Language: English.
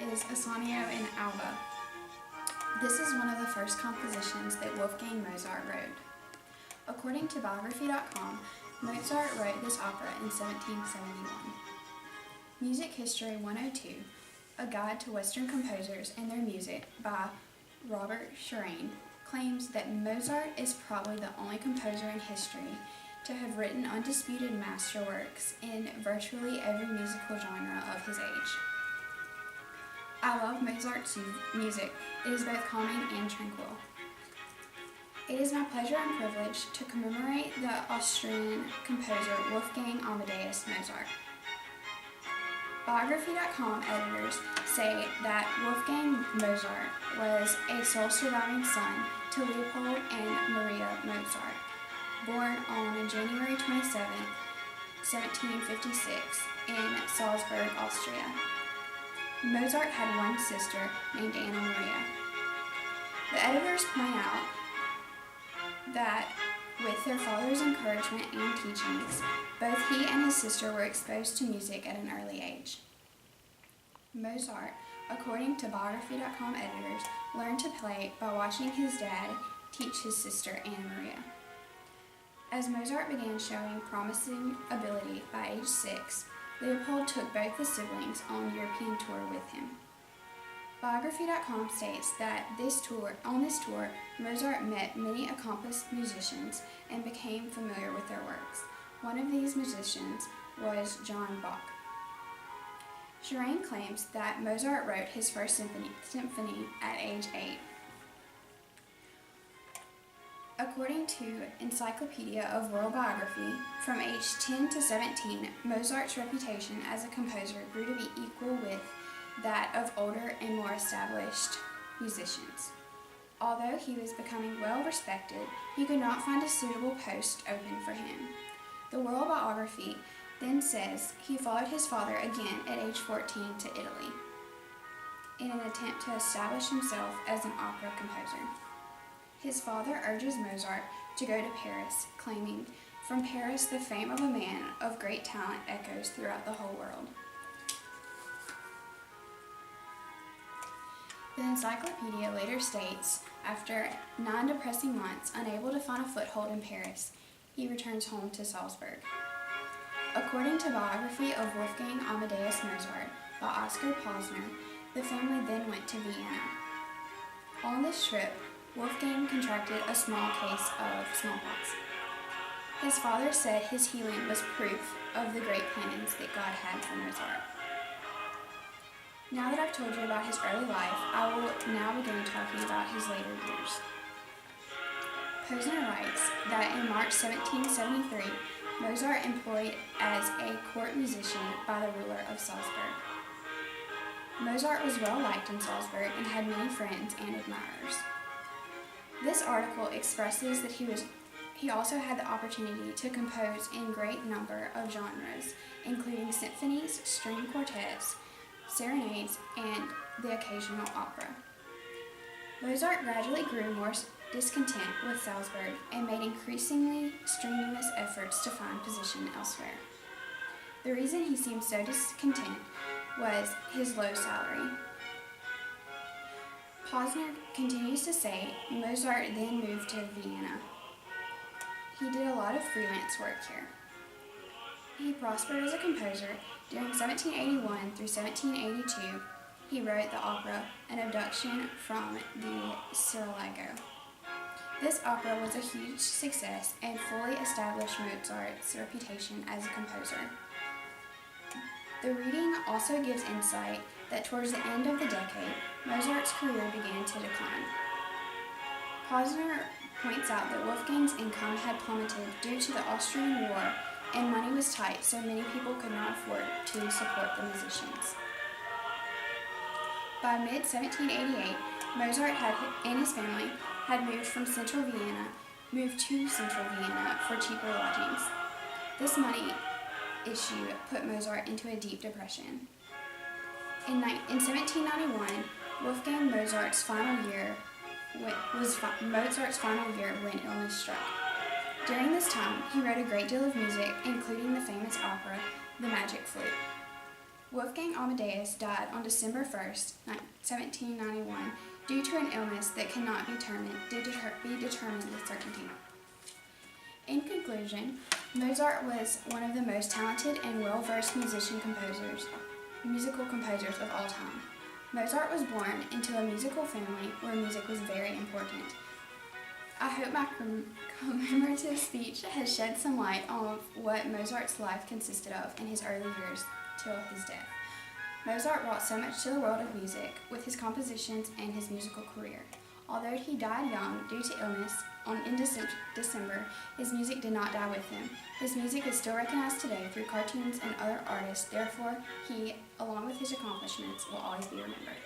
is Ascanio in Alba. This is one of the first compositions that Wolfgang Mozart wrote. According to biography.com, Mozart wrote this opera in 1771. Music History 102, A Guide to Western Composers and Their Music by Robert Shirane, claims that Mozart is probably the only composer in history to have written undisputed masterworks in virtually every musical genre of his age. I love Mozart's music. It is both calming and tranquil. It is my pleasure and privilege to commemorate the Austrian composer Wolfgang Amadeus Mozart. Biography.com editors say that Wolfgang Mozart was a sole surviving son to Leopold and Maria Mozart, born on January 27, 1756, in Salzburg, Austria. Mozart had one sister named Anna Maria. The editors point out that with their father's encouragement and teachings, both he and his sister were exposed to music at an early age. Mozart, according to biography.com editors, learned to play by watching his dad teach his sister Anna Maria. As Mozart began showing promising ability by age 6, Leopold took both the siblings on European tour with him. Biography.com states that on this tour, Mozart met many accomplished musicians and became familiar with their works. One of these musicians was John Bach. Shirane claims that Mozart wrote his first symphony at age 8. According to Encyclopedia of World Biography, from age 10 to 17, Mozart's reputation as a composer grew to be equal with that of older and more established musicians. Although he was becoming well respected, he could not find a suitable post open for him. The World Biography then says he followed his father again at age 14 to Italy in an attempt to establish himself as an opera composer. His father urges Mozart to go to Paris, claiming, "From Paris the fame of a man of great talent echoes throughout the whole world." The encyclopedia later states, after 9 depressing months unable to find a foothold in Paris, he returns home to Salzburg. According to biography of Wolfgang Amadeus Mozart by Oscar Posner, the family then went to Vienna. On this trip, Wolfgang contracted a small case of smallpox. His father said his healing was proof of the great plans that God had for Mozart. Now that I've told you about his early life, I will now begin talking about his later years. Posner writes that in March 1773, Mozart employed as a court musician by the ruler of Salzburg. Mozart was well liked in Salzburg and had many friends and admirers. This article expresses that he also had the opportunity to compose in great number of genres, including symphonies, string quartets, serenades, and the occasional opera. Mozart gradually grew more discontent with Salzburg and made increasingly strenuous efforts to find position elsewhere. The reason he seemed so discontent was his low salary. Posner continues to say Mozart then moved to Vienna. He did a lot of freelance work here. He prospered as a composer. During 1781 through 1782, he wrote the opera An Abduction from the Sarajevo. This opera was a huge success and fully established Mozart's reputation as a composer. The reading also gives insight that towards the end of the decade, Mozart's career began to decline. Posner points out that Wolfgang's income had plummeted due to the Austrian War and money was tight, so many people could not afford to support the musicians. By mid-1788, Mozart and his family had moved to central Vienna for cheaper lodgings. This money issue put Mozart into a deep depression. In 1791, Mozart's final year when illness struck. During this time, he wrote a great deal of music, including the famous opera, The Magic Flute. Wolfgang Amadeus died on December 1st, 1791, due to an illness that cannot be determined with certainty. In conclusion, Mozart was one of the most talented and well-versed musical composers of all time. Mozart was born into a musical family where music was very important. I hope my commemorative speech has shed some light on what Mozart's life consisted of in his early years till his death. Mozart brought so much to the world of music with his compositions and his musical career. Although he died young due to illness in December, his music did not die with him. His music is still recognized today through cartoons and other artists. Therefore, he, along with his accomplishments, will always be remembered.